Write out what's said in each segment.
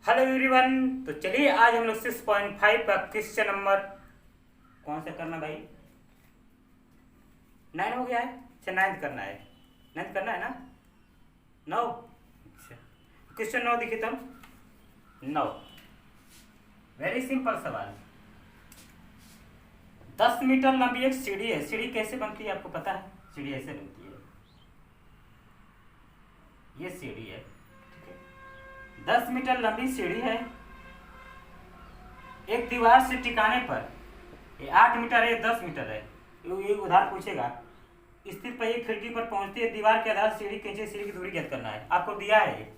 Hello everyone. तो चलिए आज हम लोग 6.5 का क्वेश्चन नंबर कौन सा करना भाई? 9 हो गया है। अच्छा 9 करना है, 9 करना है ना? 9। अच्छा क्वेश्चन 9 देखिए तुम। 9 वेरी सिंपल सवाल। 10 मीटर लंबी एक सीढ़ी है। सीढ़ी कैसे बनती है आपको पता है? सीढ़ी ऐसे बनती है, ये सीढ़ी है, ठीक है। 10 मीटर लंबी सीढ़ी है। एक दीवार से टिकाने पर ये 8 मीटर है, 10 मीटर है। ये उधार पूछेगा। स्थिर पहिए खिड़की पर पहुंचती है। दीवार के आधार सीढ़ी खींचे, सीढ़ी की दूरी ज्ञात करना है। आपको दिया है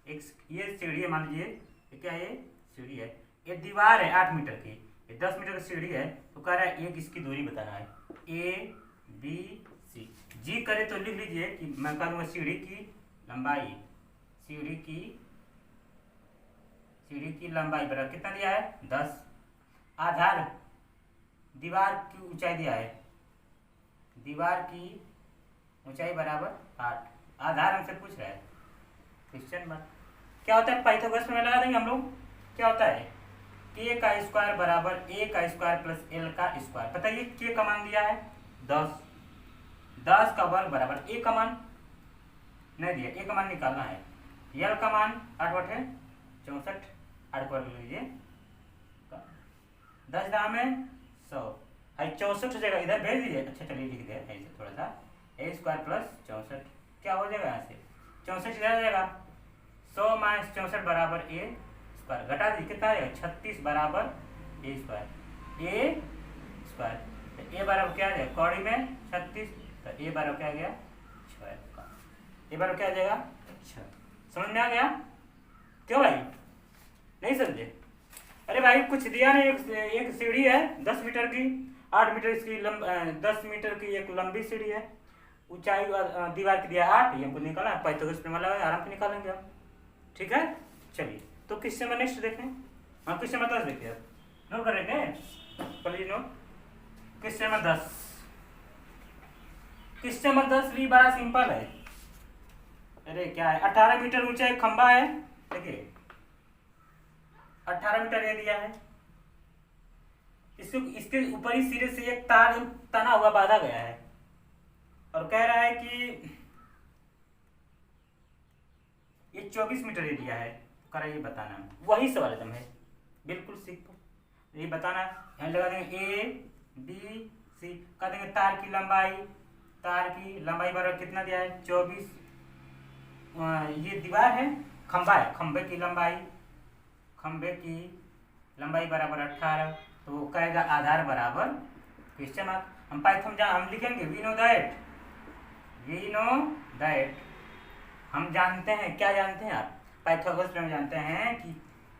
एक ये सीढ़ी है, मान लीजिए ये क्या है, सीढ़ी है। ये दीवार है 8 मीटर की, ये 10 मीटर की सीढ़ी है। तो कह रहा है एक इसकी दूरी बताना है, ए बी सी। जी करे तो लिख लीजिए कि मैं कह दूंगा सीढ़ी की लंबाई, सीढ़ी की लंबाई बराबर कितना दिया है 10। आधार दीवार की ऊंचाई दिया है, दीवार की ऊंचाई बराबर 8। आधार हमसे पूछ रहा है। क्वेश्चन मार्क क्या होता है? पाइथागोरस में लगा देंगे हम लोग। क्या होता है? के का स्क्वायर बराबर ए का स्क्वायर प्लस एल का स्क्वायर। बताइए के का मान दिया है 10, 10 का वर्ग बराबर ए का मान नहीं दिया, ए का मान निकालना है। एल का मान 8/64, 8 को वर्ग लीजिए, 10 दाम में 100 है, 64 हो जाएगा। इधर भेज दीजिए। अच्छा चलिए लिख दे ऐसे थोड़ा सा, ए स्क्वायर प्लस 64 क्या हो जाएगा? यहाँ से 64 इधर आ जाएगा। 100 माइनस 64 बराबर ए स्क्वायर। घटा दीजिए कितना आएगा? 36 बराबर ए स्क्वायर। ए स्क्वायर तो ए बराबर क्या आ जाएगा? कौड़ी में 36, तो ए बराबर क्या आ गया? 6। ए बराबर क्या आ जाएगा? 6। समझ में आ गया? क्यों भाई नहीं समझे? अरे भाई कुछ दिया नहीं। एक सीढ़ी है 10 मीटर की, 8 मीटर इसकी 10 मीटर की एक लंबी सीढ़ी है। ऊंचाई दीवार की दिया 8, ये हमको निकालना है। पाइथागोरस प्रमेय लगा आराम से निकालेंगे हम, ठीक है। चलिए तो क्वेश्चन नंबर नेक्स्ट देखें। हम क्वेश्चन नंबर 10 देखिए, नोट कर रहे थे please note. Question number 10, question number 10 भी बड़ा सिंपल है। अरे क्या है, 18 मीटर ऊंचा एक खंबा है। देखिए 18 मीटर ये दिया है। इसके ऊपरी सिरे से एक तार तना हुआ बांधा गया है और कह रहा है कि ये 24 मीटर ये दिया है। कर ये बताना, वही सवाल एकदम है, बिल्कुल सिंपल। ये बताना यहाँ लगा देंगे ए बी सी, कह देंगे तार की लंबाई बराबर कितना दिया है 24। ये दीवार है, खंबा है, खंबे की लंबाई बराबर 18। तो वो कहेगा आधार बराबर क्वेश्चन मार्क। हम लिखेंगे वी नो दैट हम जानते हैं। क्या जानते हैं आप? पाइथागोरस में जानते हैं कि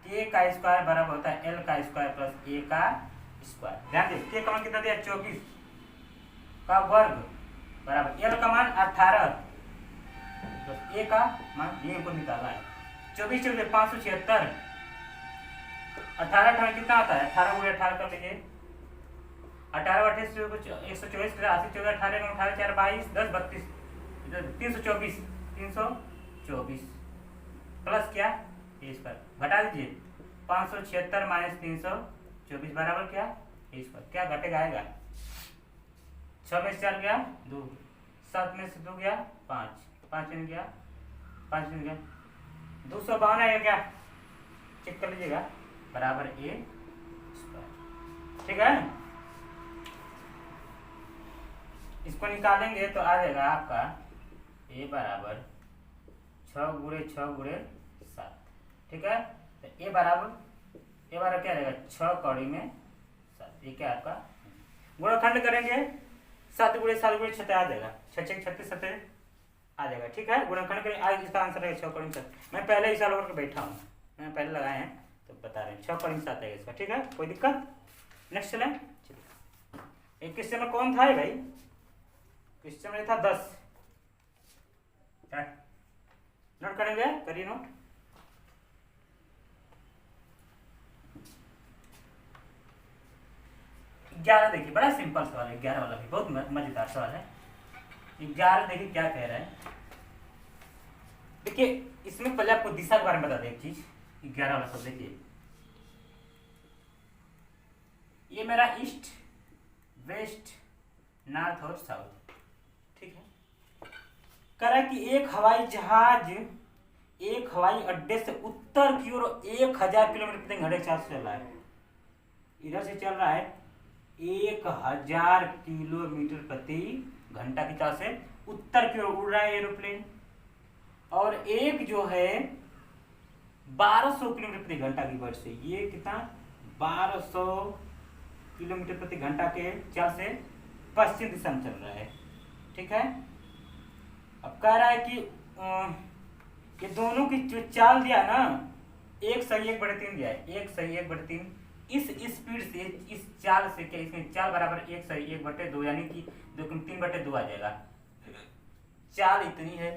के का स्क्वायर बराबर होता है एल का स्क्वायर प्लस ए का स्क्वायर। ध्यान दे, के का मान कितना दिया 24 का वर्ग बराबर एल का मान 18 प्लस ए का मान, ये हमको निकालना है। 24 चौबीस 576, 18 18 कितना आता है? 18 गुणे 18 कर लीजिए। 18 बटे 124, 80 14 18 18 4 22 10 32 324 प्लस क्या ए स्क्वायर। घटा दीजिए 576 माइनस 324 बराबर क्या ए स्क्वायर। क्या घटेगा? आएगा 6 में से 4 गया 2, 7 में से 2 गया 5, 5 में गया 5 में गया 252 है क्या? चेक कर लीजिएगा, बराबर ए स्क्वायर, ठीक है। इसको निकालेंगे तो आ जाएगा आपका ए बराबर 6 गुणे 6 गुणे 7, ठीक है। तो ए बराबर क्या रहेगा? 6 कौड़ी में 7। ये क्या आपका गुणनखंड करेंगे, 7 गुणे 7 गुणे 6 आ जाएगा, 6 6 36 7 आ जाएगा, ठीक है। गुणनखंड करेंगे, आज इसका आंसर है 6 कौड़ी में 7। मैं पहले ही साल होकर बैठा हूँ, मैंने पहले लगाए हैं तो बता रहे हैं 6 कौड़ी में 7 है इसका, ठीक है। कोई दिक्कत? नेक्स्ट चलें। एक क्वेश्चन में कौन था भाई? क्वेश्चन में था 10। नोट करेंगे, करिए नोट। ग्यारह देखिए, बड़ा सिंपल सवाल है 11 वाला भी, बहुत मजेदार सवाल है। 11 देखिए क्या कह रहा है। देखिए इसमें पहले आपको दिशा के बारे में बता दें एक चीज। 11 वाला शब्द देखिए, ये मेरा ईस्ट, वेस्ट, नॉर्थ और साउथ, ठीक है। कह रहा है कि एक हवाई जहाज एक हवाई अड्डे से उत्तर की ओर 1000 किलोमीटर प्रति घंटे के साथ चल रहा है। इधर से चल रहा है 1000 किलोमीटर प्रति घंटा की चाल से उत्तर की ओर उड़ रहा है एरोप्लेन, और एक जो है 1200 किलोमीटर प्रति घंटा की गति से, ये कितना 1200 किलोमीटर प्रति घंटा के चाल से पश्चिम दिशा में चल रहा है, ठीक है। अब कह रहा है कि ये दोनों की जो चाल दिया ना, 1/3 दिया है, 1/3, इस स्पीड से, इस चाल से, क्या इसमें चाल बराबर 1/2, यानी कि 3/2 आ जाएगा। चाल इतनी है,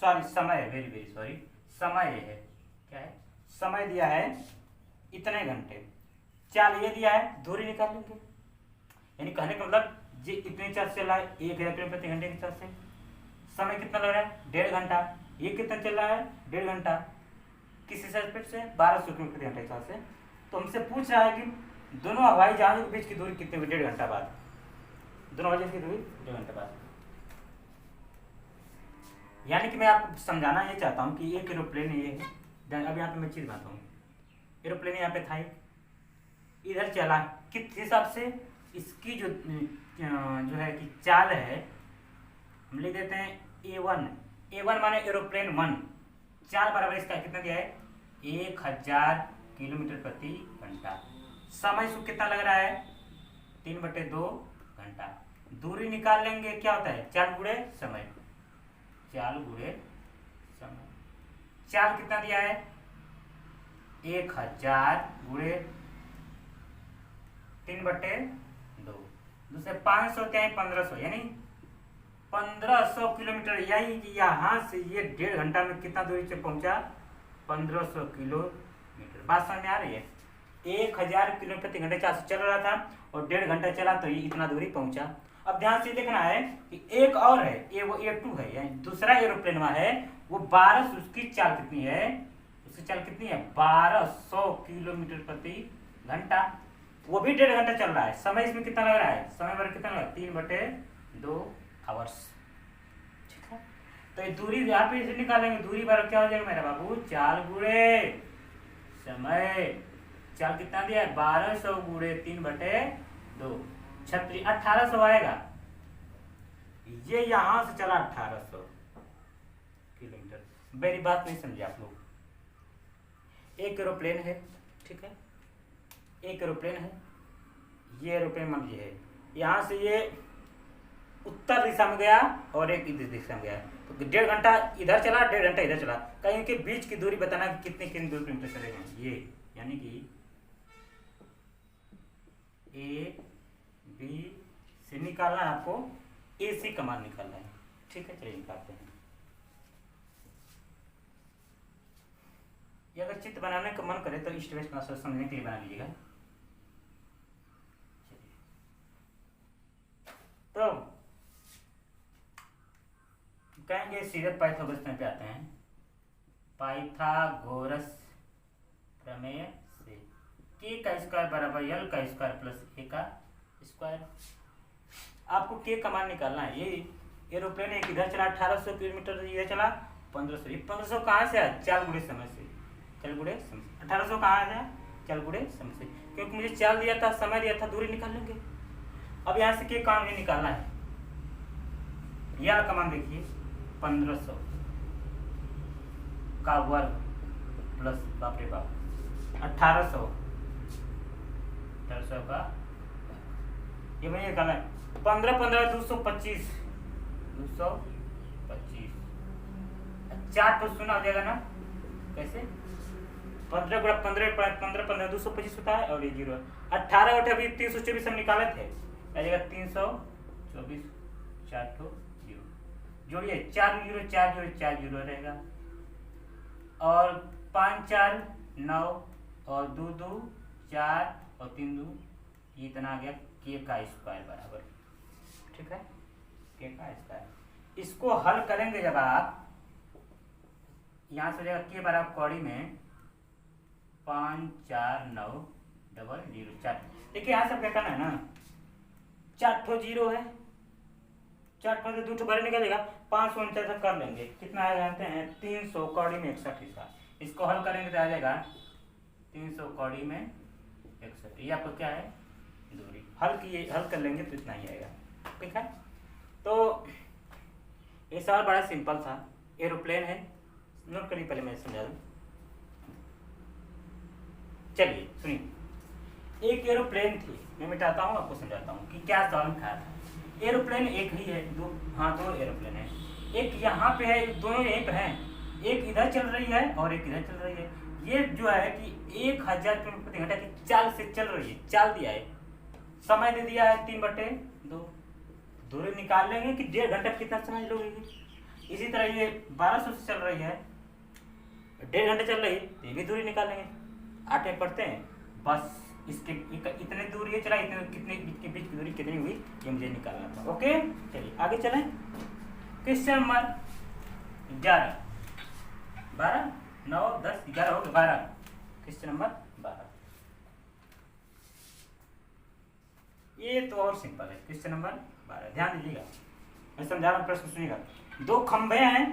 सॉरी समय है, वेरी वेरी सॉरी, समय ये है, क्या है, समय दिया है इतने घंटे, चाल ये दिया है, दूरी निकाल लेंगे। यानी कहने का मतलब जी इतनी चाल से चल रहा है 1000 किलोमीटर प्रति घंटे की चाल से, समय कितना लग रहा है 1.5 घंटा, ये कितना चल रहा है 1.5 घंटा, किसी स्पीड से 1200 किलोमीटर प्रति घंटे की चाल से। तो हमसे पूछ रहा है कि दोनों हवाई जहाजों के बीच की दूरी कितनी हुई 1.5 घंटा बाद, दोनों हवाई जहाज की दूरी 1.5 घंटे बाद। यानी कि मैं आपको समझाना ये चाहता हूँ कि एक एरोप्लेन ये है, अब यहाँ पे मैं चीज बताता हूँ, एरोप्लेन यहाँ पे था, इधर चला, किस हिसाब से, इसकी जो है कि चाल है, हम लिख देते हैं A1 माने एरोप्लेन 1, चाल बराबर इसका कितना दिया है 1000 किलोमीटर प्रति घंटा, समय इसको कितना लग रहा है 3/2 घंटा, दूरी निकाल लेंगे, क्या होता है चाल गुणे समय, चाल गुणे समय, चाल कितना दिया है 1000 गुणे 3/2, दूसरे 500 क्या है 1500, यानी 1500 किलोमीटर, यानी कि यहाँ से ये 1.5 घंटा में कितना दूरी से पहुंचा 1500 किलोमीटर। बात समझ में आ रही है, 1000 किलोमीटर प्रति घंटे चाल से चल रहा था और 1.5 घंटा चला तो ये इतना दूरी पहुंचा। अब ध्यान से देखना है कि एक और है, वो A2 है, यानी दूसरा एरोप्लेन है, वो 1200, उसकी चाल कितनी है, उसकी चाल कितनी है 1200 किलोमीटर प्रति घंटा, वो भी 1.5 घंटा चल रहा है। समय इसमें कितना लग रहा है, समय पर कितना लग रहा है 3/2 आवर्स, ठीक है। तो ये दूरी यहाँ पे इसे निकालेंगे, दूरी बार क्या हो जाएगा मेरा बाबू, चाल गुणे समय, चाल कितना दिया है 1200 गुणे 3/2, 1800 आएगा। ये यहां से चला 1800 किलोमीटर। मेरी बात नहीं समझे आप लोग, एक एरोप्लेन है, ठीक है, एक एरोप्लेन है, ये एरोप्लेन मान लीजिए है, यहाँ से ये उत्तर दिशा में गया और एक इधर दिशा में गया, तो 1.5 घंटा इधर चला, 1.5 घंटा इधर चला, कहीं के बीच की दूरी बताना कितनी दूर किलोमीटर चलेगा ये, यानी कि ए बी से निकालना है आपको, ए सी का मान निकालना है, ठीक है, चलिए निकालते हैं। ये अगर चित्र बनाने का मन करे तो ईस्ट वेस्ट नॉर्थ समझने के लिए बना लीजिएगा। तो कहेंगे सीधे पाइथागोरस पे आते हैं, पाइथागोरस प्रमेय से के का स्क्वायर बराबर एल का स्क्वायर प्लस ए का स्क्वायर। आपको के का मान निकालना है। ये एरोप्लेन एक इधर चला 1800 किलोमीटर, इधर चला 1500, ये 1500 कहाँ से आया, चाल गुणे समय से, चाल गुणे समय, 1800 कहाँ आया चाल गुणे समय से, क्योंकि मुझे चाल दिया था, समय दिया था, दूरी निकाल लेंगे। अब यहाँ से के का मान निकालना है, यह का मान देखिए 1500 का वर्ग प्लस बाप रे बाप 1800 का, ये मुझे निकालना है 15 15 225 4 तो सुना हो जाएगा ना, कैसे 15 गुणा 15 15 15 225 होता है, और ये 0 18 और अभी 324 हम निकाले थे, आ जाएगा 324, 4 तो 0 जोड़िए, 4 0 4 0 4 0 रहेगा, और 5 4 9 और 2 2 4 और 3 2, ये इतना आ गया के का स्क्वायर बराबर, ठीक है, के का स्क्वायर। इसको हल करेंगे जब आप यहाँ से हो जाएगा के बराबर कौड़ी में 5 4 9 डबल 0 4। देखिए यहाँ सब क्या करना है ना, 4 ठो 0 है, 4 ठो से 2 ठो बाहर निकलेगा, 549 कर लेंगे, कितना आएगा जानते हैं 300 कौड़ी में 61 इसका। इसको हल करेंगे तो आ जाएगा 300 कौड़ी में 61। ये आपको क्या है दूरी, हल कर लेंगे तो इतना ही आएगा। ठीक है, तो ये सवाल बड़ा सिंपल था। एरोप्लेन है, नोट करिए, पहले मैं समझा दूँ। चलिए सुनिए, एक एरोप्लेन थी, मैं मिटाता हूँ आपको समझाता हूँ कि क्या सवाल में खाया था। एरोप्लेन एक ही है, दो एरोप्लेन है, एक यहाँ पे है, दोनों यहीं पे हैं, एक इधर चल रही है और एक इधर चल रही है। ये जो है कि 1000 किलोमीटर प्रति घंटा की चाल से चल रही है, चाल दिया है, समय दे दिया है 3/2, दूरी निकाल लेंगे कि 1.5 घंटा कितना समय लगेगी। इसी तरह ये 1200 से चल रही है, 1.5 घंटे चल रही है, तो ये भी दूरी निकालेंगे। 8 में पढ़ते हैं, बस इसके इतने दूरी है चला, इतने कितने के बीच की दूरी कितनी हुई ये मुझे निकालना था। ओके, चलिए आगे चलें। क्वेश्चन नंबर 11, 12 9 10 11 हो गया 12। क्वेश्चन नंबर 12, ये तो और सिंपल है। क्वेश्चन नंबर 12 ध्यान दीजिएगा, मैं समझा रहा हूँ, प्रश्न सुनिएगा। 2 खंभे हैं,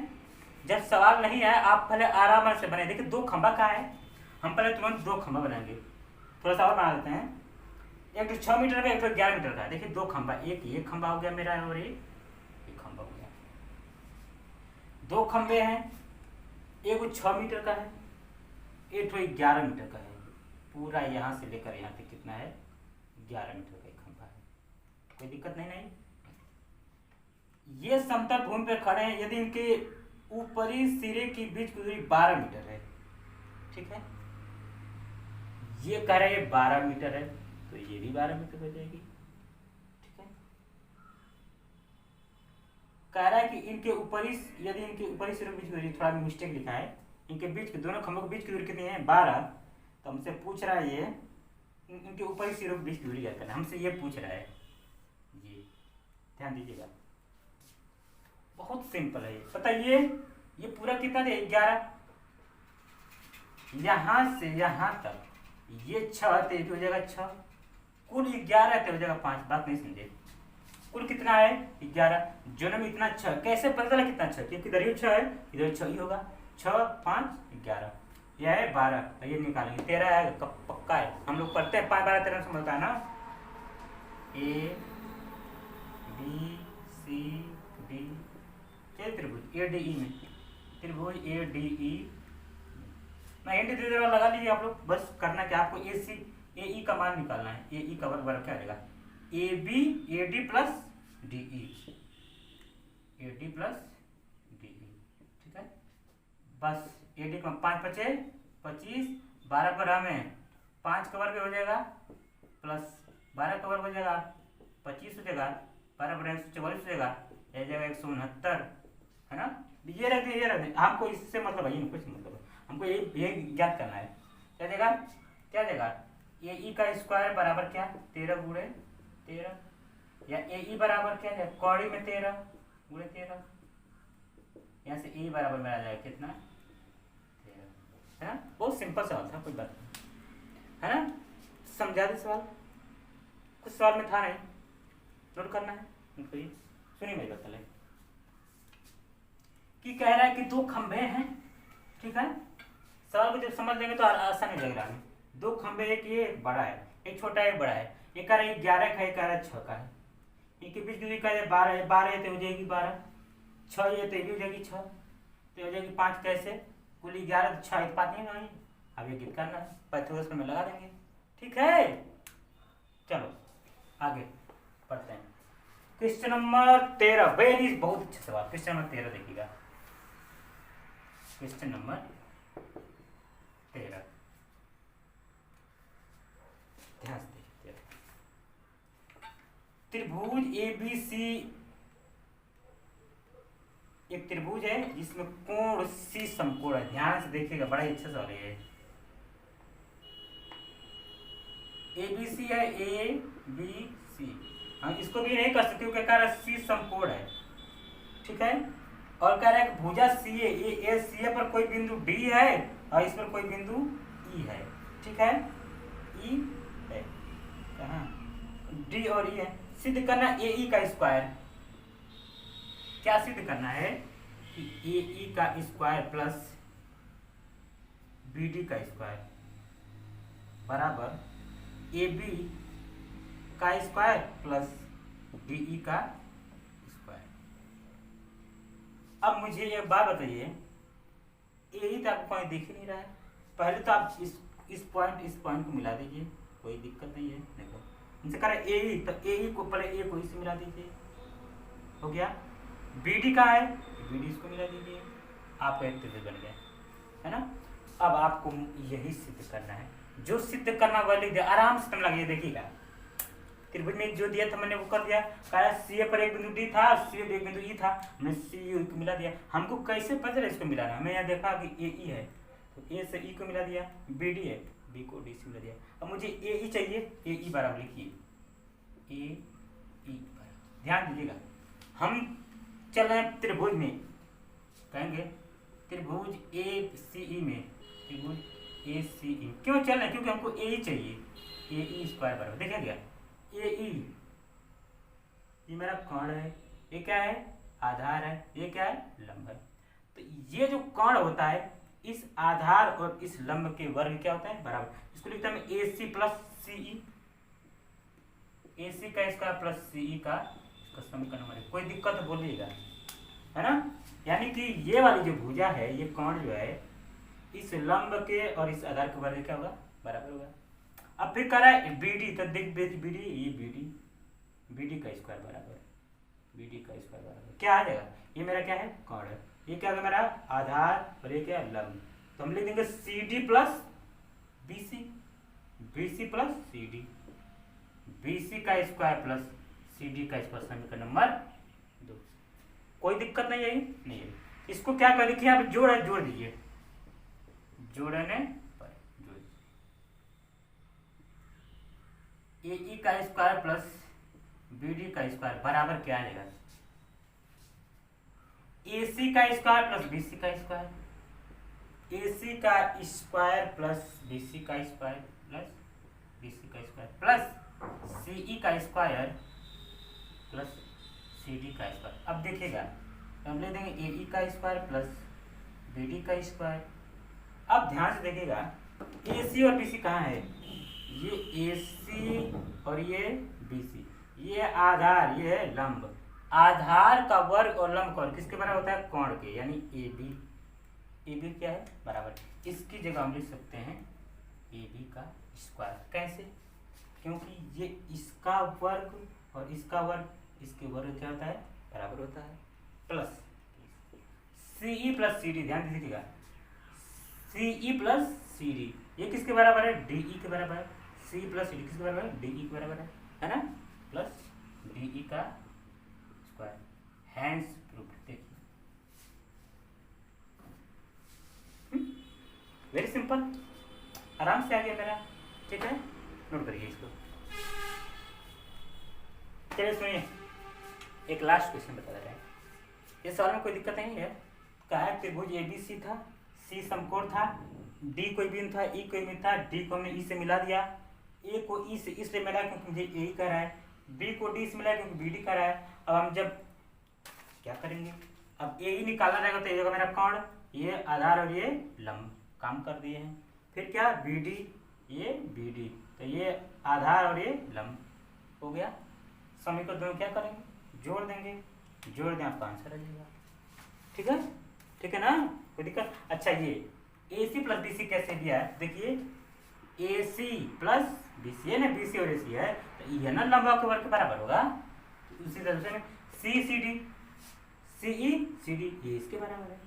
जब सवाल नहीं है आप पहले आराम से बने। देखिए 2 खंभा कहाँ है, हम पहले तुरंत 2 खंभा बनाएंगे, थोड़ा सा और बना देते हैं। एक तो 6 मीटर का, एक तो 11 मीटर का है। देखिए 2 खंभा, एक ये खंभा हो गया मेरा और एक खंभा हो गया। 2 खंभे हैं, एक 6 मीटर का है, एक तो 11 मीटर का है। पूरा यहाँ से लेकर यहाँ तक कितना है 11 मीटर का एक खंभा है, कोई दिक्कत नहीं। ये समतल भूमि पर खड़े हैं, यदि इनके ऊपरी सिरे की बीच की दूरी 12 मीटर है, ठीक है, ये कह रहा है 12 मीटर है, तो ये भी 12 मीटर हो जाएगी। ठीक है, कह रहा है कि इनके ऊपरी, यदि इनके ऊपरी सिरों के बीच की दूरी, थोड़ा मिस्टेक लिखा है, इनके बीच के दोनों खंभों के बीच की दूरी कितनी है 12, तो हमसे पूछ रहा है ये इनके ऊपरी सिरों के बीच की दूरी क्या करना है, हमसे ये पूछ रहा है जी। ध्यान दीजिएगा, बहुत सिंपल है। पता ये पूरा कितना है 11, यहां से यहां तक ये 6 तो ये हो जाएगा 6, कुल 11 तो हो जाएगा 5। बात नहीं समझे, कुल कितना है 11, जोन में इतना 6 कैसे पता चला कितना 6, क्योंकि इधर ही 6 है, इधर 6 ही होगा। 6 5 11, यह है 12, ये निकालेंगे 13 है, पक्का है। हम लोग पढ़ते हैं 5 12 13 समझता है ना। ए बी सी डी, त्रिभुज ए डी ई में, त्रिभुज ए डी ई, मैं हिंट दे रहा, लगा लीजिए आप लोग। बस करना क्या आपको, ए ई का मान निकालना है। ए ई का वर्ग क्या आएगा, A B A D plus D E, A D plus D E. ठीक है, बस ए डी का 5 5 25, 12 पर हमें 5 का वर्ग हो जाएगा, प्लस 12 का वर्ग हो जाएगा 25 हो जाएगा, 12 पर 144 हो जाएगा, यह जाएगा 169, है ना। ये रख दिए, ये रख दिए, हमको इससे मतलब है, कुछ मतलब है, हमको ये ज्ञात करना है। क्या देगा, क्या देगा, ए ई का स्क्वायर बराबर क्या 13 गुणे 13, या ए ई बराबर क्या है कौड़ी में 13 गुणे 13, यहाँ से ए बराबर में आ जाएगा कितना 13, है ना। बहुत सिंपल सवाल था, कोई बात नहीं, है ना। समझा दे सवाल, कुछ सवाल में था नहीं, नोट करना है। सुनिए मेरी बात पहले, कि कह रहा है कि 2 खंभे हैं, ठीक है। सवाल को जब समझ लेंगे तो आसानी लगेगा हमें। 2 खंभे, एक ये बड़ा है, एक छोटा है, बड़ा है। एक कह रहा है 11 का, एक कह रहा है 6 का है, इनके बीच दूरी कह रहा है 12 है, 12 है तो हो जाएगी 12, 6 ये तो भी हो जाएगी 6, तो हो जाएगी 5, कैसे कुल 11 तो 6 बात नहीं। अब ये गीत करना है, पैथागोरस में लगा देंगे, ठीक है। चलो आगे पढ़ते हैं। क्वेश्चन नंबर 13, वेरी बहुत अच्छा सवाल। क्वेश्चन नंबर 13 देखिएगा, क्वेश्चन नंबर 13 ध्यान से देखिए। त्रिभुज ए बी सी, एक त्रिभुज है जिसमें कोण सी समकोण है। ध्यान से देखिएगा, बड़ा ही अच्छा सवाल है। ए बी सी है, ए बी सी, हम इसको भी नहीं कर सकते क्योंकि कह रहा है सी समकोण है, ठीक है। और कह रहा है कि भुजा सी ए सी ए पर कोई बिंदु डी है और इस पर कोई बिंदु ई है, ठीक है, ई है, कहाँ डी और ई है। सिद्ध करना ए ई का स्क्वायर, क्या सिद्ध करना है कि ए ई का स्क्वायर प्लस बी डी का स्क्वायर बराबर ए बी का स्क्वायर प्लस डी ई का स्क्वायर। अब मुझे एक बात बताइए, ए ई तो आपको पॉइंट दिख ही नहीं रहा है, पहले तो आप इस पॉइंट को मिला दीजिए, कोई दिक्कत नहीं है। देखो इनसे कह रहे ए ई, तो ए ई को पहले ए को इससे मिला दीजिए, हो गया। बी डी कहाँ है, बी डी इसको मिला दीजिए, आपका एक त्रिभुज बन गया, है ना। अब आपको यही सिद्ध करना है, जो सिद्ध करना वह लिख दिया, आराम से तुम लगे देखिएगा। त्रिभुज में जो दिया था मैंने वो कर दिया, कहा सी ए पर एक बिंदु डी था, सी ए पर एक बिंदु ई था, मैंने सी यू को मिला दिया। हमको कैसे पता चला इसको मिलाना, हमें यहाँ देखा कि ए ई है तो ए से ई को मिला दिया, बी डी है बी को डी से मिला दिया। अब मुझे ए ई चाहिए, ए ई बराबर लिखिए, ए ई बराबर, ध्यान दीजिएगा हम चल रहे हैं त्रिभुज में, कहेंगे त्रिभुज ए सी ई में, त्रिभुज ए सी ई क्यों चल रहे हैं, क्योंकि हमको ए ई चाहिए, ए ई स्क्वायर बराबर, देखिए क्या ए ई, ये मेरा कर्ण है, ये क्या है आधार है, ये क्या है लंब है। तो ये जो कर्ण होता है इस आधार और इस लंब के वर्ग क्या होता है बराबर, इसको लिखता है ए सी प्लस सी ई, ए सी का स्क्वायर प्लस सी ई का इसका समीकरण हमारे, कोई दिक्कत तो बोलिएगा, है ना। यानी कि ये वाली जो भुजा है, ये कर्ण जो है इस लंब के और इस आधार के वर्ग क्या होगा बराबर होगा। अब फिर कह रहा है बी डी, तो देख बी डी, ये बी डी का स्क्वायर बराबर, बी डी का स्क्वायर बराबर क्या आ जाएगा, ये मेरा क्या है कर्ण, ये क्या होगा मेरा आधार और ये क्या है लंब, तो हम लिख देंगे C D plus B C, B C plus C D, B C का स्क्वायर प्लस सी डी का स्क्वायर, समीकरण नंबर 2। कोई दिक्कत नहीं है, नहीं है। इसको क्या कर लिखिए आप, जोड़ दीजिए, जोड़ने पर जोड़ ए ई का स्क्वायर प्लस बी डी का स्क्वायर बराबर क्या आएगा, ए सी का स्क्वायर प्लस बी सी का स्क्वायर, ए सी का स्क्वायर प्लस बी सी का स्क्वायर प्लस बी सी का स्क्वायर प्लस सी ई का स्क्वायर प्लस सी डी का स्क्वायर। अब देखिएगा हम ले देंगे ए ई का स्क्वायर प्लस बी डी का स्क्वायर। अब ध्यान से देखिएगा ए सी और बी सी कहाँ है, ये ए सी और ये बी सी, ये आधार ये है लंब, आधार का वर्ग और लंब का वर्ग किसके बराबर होता है कोण के, यानी ए बी क्या है बराबर, इसकी जगह हम लिख सकते हैं ए बी का स्क्वायर। कैसे, क्योंकि ये इसका वर्ग और इसका वर्ग, इसके वर्ग क्या होता है बराबर होता है, प्लस सी ई प्लस सी डी, ध्यान दीजिएगा सी ई प्लस सी डी, ये किसके बराबर है डी ई के बराबर है, सी प्लस सी डी किसके बराबर है डी ई के बराबर है ना, प्लस डी ई का स्क्वायर, हैंस प्रूफ। देखिए वेरी सिंपल, आराम से आ गया मेरा, ठीक है, नोट करिए इसको। चलिए सुनिए, एक लास्ट क्वेश्चन बता रहे हैं, इस सवाल में कोई दिक्कत नहीं है। कहा है त्रिभुज ए बी सी था, सी समकोण था, डी कोई बिंदु था, ई कोई बिंदु था, डी को हमने ई से मिला दिया, ए को ई से इसलिए मिला क्योंकि मुझे ए कर रहा है, बी को डी से मिला क्योंकि बी डी कर रहा है। अब हम जब क्या करेंगे, अब ए ही निकालना रहेगा तो ये होगा मेरा कर्ण, ये आधार और ये लंब काम कर दिए हैं, फिर क्या बी डी, ये बी डी, तो ये आधार और ये लंब हो गया। समीकरण दोनों क्या करेंगे जोड़ देंगे, जोड़ दें आपका आंसर आ जाएगा, ठीक है, ठीक है ना, कोई दिक्कत। अच्छा ये ए सी प्लस बी सी कैसे दिया है, देखिए ए सी प्लस बी सी है ना, बी सी और ए सी है तो ये ना लंबा के वर्ग के बराबर होगा, तो उसी तरह से सी सी डी, सी ई सी डी ये इसके बराबर है,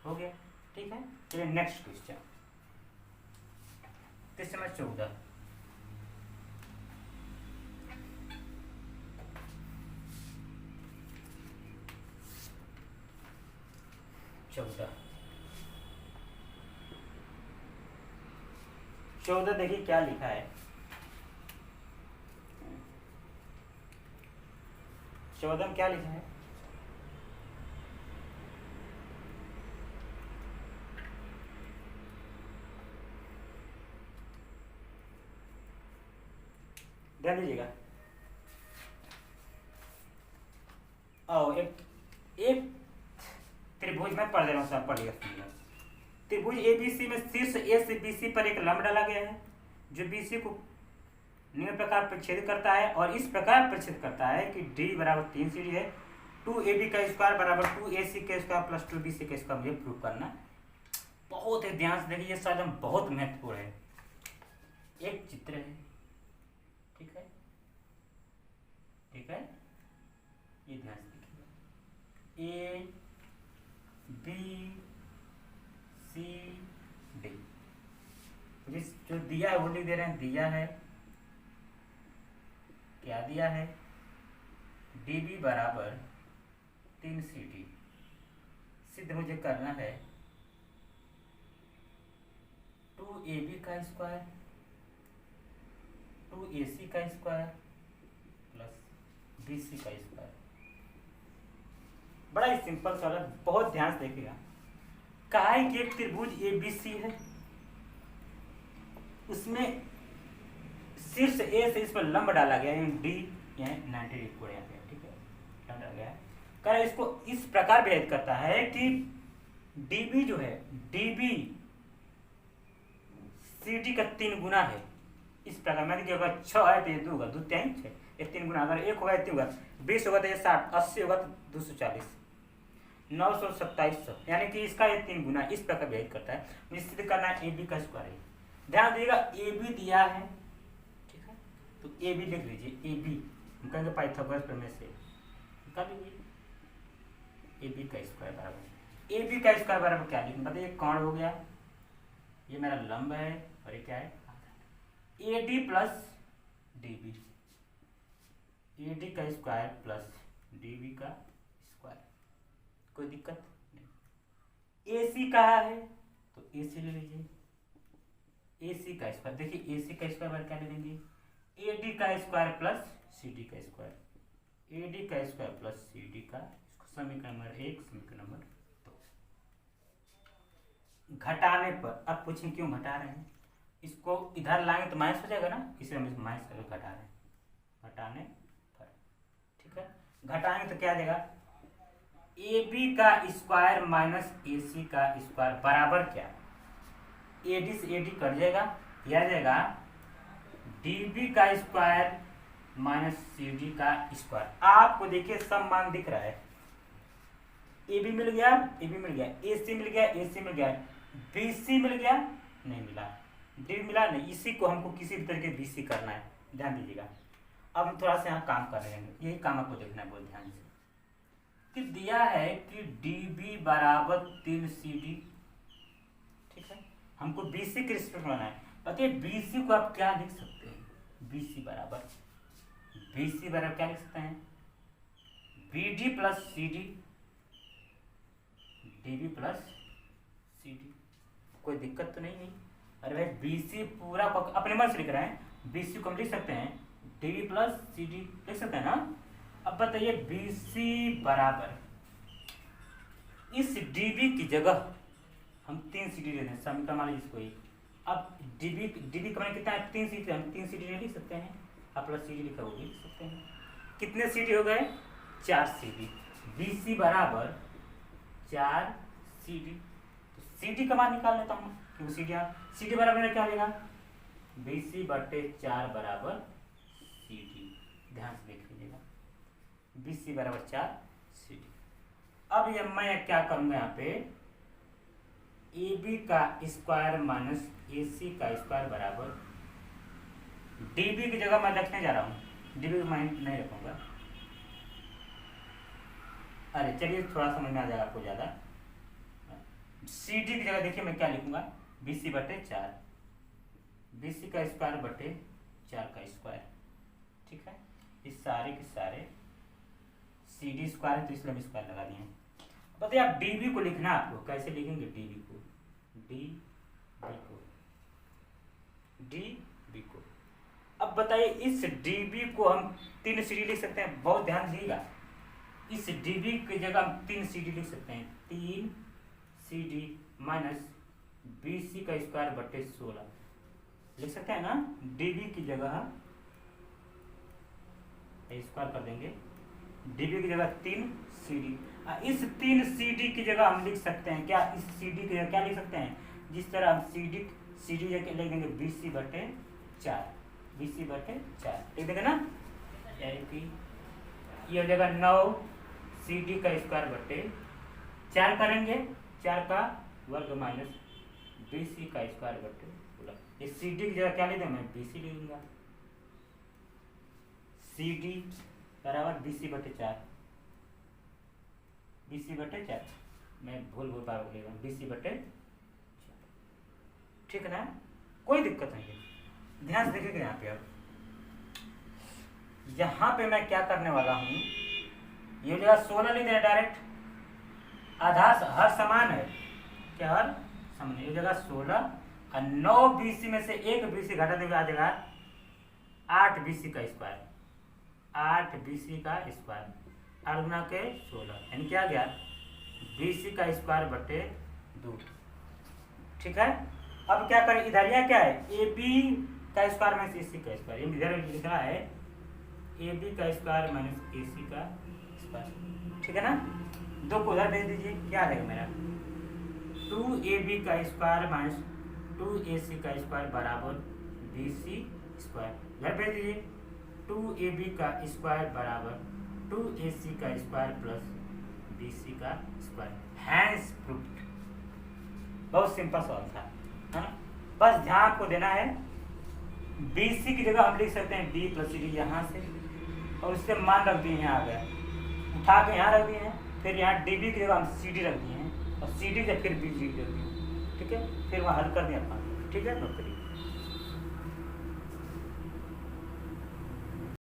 हो गया, ठीक है। चलिए नेक्स्ट क्वेश्चन, क्वेश्चन नंबर 14, चौदह देखिए क्या लिखा है, 14 में क्या लिखा है, ध्यान दीजिएगा। और एक एक त्रिभुज में पढ़ दे रहा हूँ, सब पढ़िएगा सुनिएगा। त्रिभुज एबीसी में शीर्ष ए से बीसी पर एक लंब डाला गया है जो बीसी को निम्न प्रकार प्रच्छेद करता है और इस प्रकार प्रच्छेद करता है कि डी बराबर 3 CD है। 2AB का स्क्वायर बराबर 2AC का स्क्वायर प्लस 2BC का स्क्वायर मुझे प्रूव करना। बहुत ही ध्यान से देखिए, ये साधन बहुत महत्वपूर्ण है। एक चित्र है, ठीक है, ठीक है, ये ध्यान से देखिए, ए बी सी डी, जो दिया है वो लिख दे रहे हैं। दिया है, क्या दिया है, DB बराबर 3 CD। सिद्ध मुझे करना है 2AB का स्क्वायर 2AC का स्क्वायर प्लस BC का स्क्वायर। बड़ा ही सिंपल सा, बहुत ध्यान से देखिएगा। कहा है कि एक त्रिभुज ABC है, उसमें शीर्ष ए से इस पर लंब डाला गया है, डी यहाँ 90 डिग्री कोण यहाँ पे, ठीक है, लंब डाला गया है। कह रहा इसको इस प्रकार भेद करता है कि DB जो है, DB CD का 3 गुना है। इस प्रकार मैं देखिए, अगर 6 है तो ये 2 होगा, 2 3 6, ये 3 गुना। अगर 1 होगा 3 होगा, 20 होगा तो ये 60, 80 होगा तो 240, 900 2700, यानी कि इसका ये 3 गुना। इस प्रकार भेद करता है। निश्चित करना है AB का स्क्वायर है। ध्यान दीजिएगा, AB दिया है, ठीक है, तो AB लिख लीजिए। AB हम कहेंगे पाइथागोरस प्रमेय से निकाल लीजिए। AB का स्क्वायर बराबर, AB का स्क्वायर बराबर क्या लिखेंगे बताइए, कौन हो गया, ये मेरा लंब है और ये क्या है, AD प्लस DB, AD का स्क्वायर प्लस DB का स्क्वायर, कोई दिक्कत नहीं। AC कहा है तो AC ले लीजिए, AC का स्क्वायर। देखिए AC का स्क्वायर बार क्या ले लेंगे, AD का स्क्वायर प्लस CD का स्क्वायर, AD का स्क्वायर प्लस CD का, समीकरण नंबर 1, समीकरण नंबर 2। घटाने पर, अब पूछें क्यों घटा रहे हैं, इसको इधर लाएंगे तो माइनस हो जाएगा ना, इसलिए हम इसको माइनस करके घटा रहे हैं, घटाने पर, ठीक है। घटाएंगे तो क्या देगा, AB का स्क्वायर माइनस AC का स्क्वायर बराबर क्या, AD से AD कट जाएगा, यह आ जाएगा DB का स्क्वायर माइनस CD का स्क्वायर। आपको देखिए सब मान दिख रहा है, AB मिल गया, AB मिल गया, AC मिल गया, AC मिल गया, BC मिल गया, नहीं मिला, D मिला नहीं। इसी को हमको किसी भी तरीके BC करना है, ध्यान दीजिएगा। अब हम थोड़ा सा यहाँ काम कर रहे हैं, यही काम आपको देखना है बहुत ध्यान से। कि दिया है कि DB बराबर 3 CD, ठीक है, हमको BC के रिस्पेक्ट में है। बताइए BC को आप क्या लिख सकते हैं, BC बराबर क्या लिख सकते हैं, BD plus CD, DB plus CD, कोई दिक्कत तो नहीं है। अरे भाई BC पूरा अपने मन से लिख रहे हैं, BC को हम लिख सकते हैं DB प्लस CD लिख सकते हैं ना। अब बताइए BC बराबर, इस DB की जगह हम 3 CD ले लें, समीकरण मान लीजिए इसको ही। अब DB का मान कितना है, 3 CD, हम 3 CD लिख सकते हैं, अब प्लस CD लिखा वो भी लिख सकते हैं। कितने CD हो गए, 4 CD। BC बराबर 4 CD, तो CD का मान निकाल लेता हूँ, क्योंकि CD बराबर क्या होगा, BC बटे 4 बराबर CD। ध्यान से देख लीजिएगा, BC बराबर 4 CD। अब ये मैं क्या करूँगा, यहाँ पे AB का स्क्वायर माइनस AC का स्क्वायर बराबर DB की जगह मैं रखने जा रहा हूँ, DB को मैं नहीं रखूँगा। अरे चलिए थोड़ा समझ में आ जाएगा आपको ज़्यादा। CD की जगह देखिए मैं क्या लिखूंगा, BC बटे 4, BC का स्क्वायर बटे 4 का स्क्वायर, ठीक है। इस सारे के सारे CD स्क्वायर है तो इसलिए हम स्क्वायर लगा दिए। बताइए आप DB को लिखना, आपको कैसे लिखेंगे, DB को। अब बताइए इस DB को हम 3 CD लिख सकते हैं, बहुत ध्यान दीजिएगा। इस DB की जगह हम 3 CD लिख सकते हैं, 3 CD माइनस BC का स्क्वायर बटे 16 लिख सकते हैं ना। DB की जगह स्क्वायर कर देंगे, डीबी की जगह 3 CD। इस 3 CD की जगह हम लिख सकते हैं क्या, इस CD की जगह क्या लिख सकते हैं, जिस तरह हम CD लिख देंगे BC/4, BC/4 लिख देंगे ना, यानी कि ये हो जाएगा 9 CD का स्क्वायर बटे 4 करेंगे, 4 का वर्ग माइनस BC का स्क्वायर बटे पूरा। इस CD की जगह क्या लिख देंगे, मैं BC लिख दूंगा, CD बराबर BC/4, BC/4, मैं भूल पा बोलेगा BC/4, ठीक है ना, कोई दिक्कत नहीं है। ध्यान से देखिएगा यहाँ पे, अब यहाँ पे मैं क्या करने वाला हूँ, ये जगह 16 लिख देना डायरेक्ट, आधार हर समान है, क्या हर समान, ये जगह 16 और 9 BC में से 1 BC घटा देगा, आ जाएगा 8 BC का स्क्वायर, 8 BC का स्क्वायर, 8 गुना के 16, यानी क्या आ गया BC का स्क्वायर बटे 2, ठीक है। अब क्या करें, इधर यह क्या है, AB का स्क्वायर माइनस AC का स्क्वायर, इधर लिख रहा है AB का स्क्वायर माइनस AC का स्क्वायर, ठीक है ना, 2 को उधर भेज दीजिए, क्या रहेगा मेरा 2AB का स्क्वायर माइनस 2AC का स्क्वायर बराबर BC स्क्वायर, इधर भेज दीजिए, 2AB का स्क्वायर बराबर 2AC का स्क्वायर प्लस BC का स्क्वायर, हैंस प्रूव्ड। बहुत सिंपल सवाल था, है ना, बस ध्यान आपको देना है, BC की जगह हम लिख सकते हैं B + CD यहाँ से, और उससे मान रख दिए यहाँ आ गया, उठा के यहाँ रख दिए हैं, फिर यहाँ DB की जगह हम CD रख दिए हैं, और CD से फिर BC रख दिए, ठीक है, फिर वहाँ हल कर दिया, ठीक है, नोट करिए।